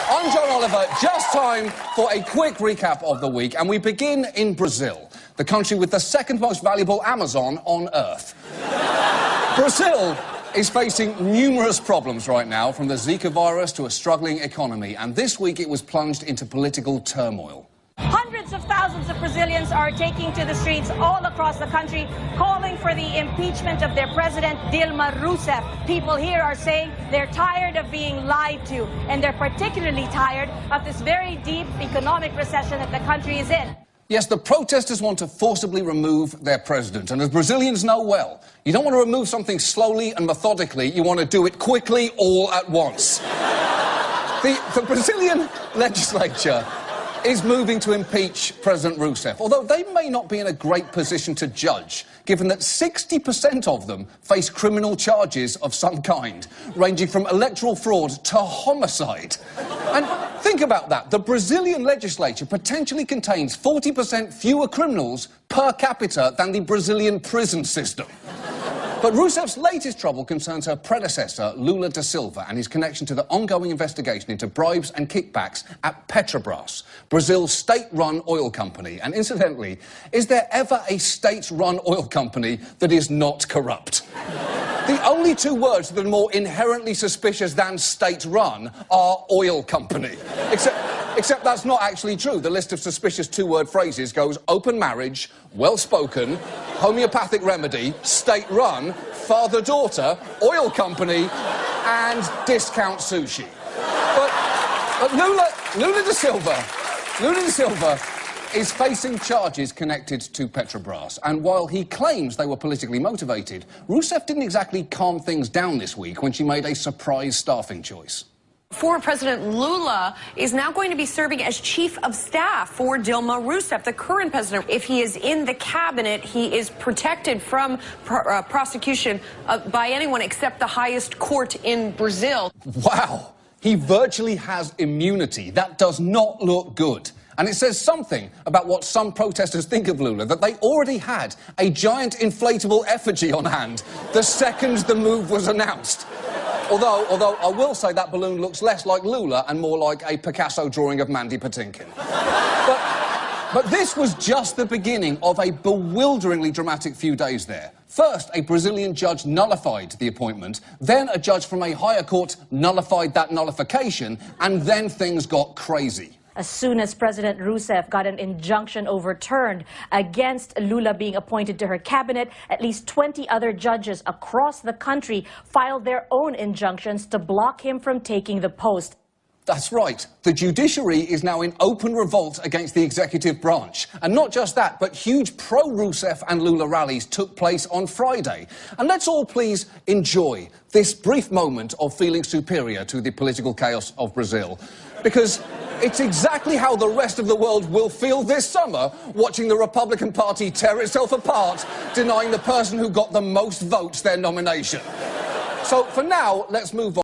I'm John Oliver. Just time for a quick recap of the week, and we begin in Brazil, the country with the second most valuable Amazon on Earth. Brazil is facing numerous problems right now, from the Zika virus to a struggling economy, and this week it was plunged into political turmoil. Hundreds of thousands of Brazilians are taking to the streets all across the country, calling for the impeachment of their president, Dilma Rousseff. People here are saying they're tired of being lied to, and they're particularly tired of this very deep economic recession that the country is in. Yes, the protesters want to forcibly remove their president, and as Brazilians know well, you don't want to remove something slowly and methodically, you want to do it quickly all at once. The Brazilian legislature is moving to impeach President Rousseff, although they may not be in a great position to judge, given that 60% of them face criminal charges of some kind, ranging from electoral fraud to homicide. And think about that. The Brazilian legislature potentially contains 40% fewer criminals per capita than the Brazilian prison system. But Rousseff's latest trouble concerns her predecessor, Lula da Silva, and his connection to the ongoing investigation into bribes and kickbacks at Petrobras, Brazil's state-run oil company. And incidentally, is there ever a state-run oil company that is not corrupt? The only two words that are more inherently suspicious than state-run are oil company. Except that's not actually true. The list of suspicious two-word phrases goes open marriage, well-spoken, homeopathic remedy, state-run, father-daughter, oil company, and discount sushi. But Lula da Silva is facing charges connected to Petrobras. And while he claims they were politically motivated, Rousseff didn't exactly calm things down this week when she made a surprise staffing choice. Former President Lula is now going to be serving as chief of staff for Dilma Rousseff, the current president. If he is in the cabinet, he is protected from prosecution by anyone except the highest court in Brazil. Wow, he virtually has immunity. That does not look good. And it says something about what some protesters think of Lula, that they already had a giant inflatable effigy on hand the second the move was announced. Although I will say that balloon looks less like Lula and more like a Picasso drawing of Mandy Patinkin. But this was just the beginning of a bewilderingly dramatic few days there. First, a Brazilian judge nullified the appointment, then a judge from a higher court nullified that nullification, and then things got crazy. As soon as President Rousseff got an injunction overturned against Lula being appointed to her cabinet, at least 20 other judges across the country filed their own injunctions to block him from taking the post. That's right. The judiciary is now in open revolt against the executive branch. And not just that, but huge pro-Rousseff and Lula rallies took place on Friday. And let's all please enjoy this brief moment of feeling superior to the political chaos of Brazil. Because it's exactly how the rest of the world will feel this summer, watching the Republican Party tear itself apart, denying the person who got the most votes their nomination. So for now, let's move on.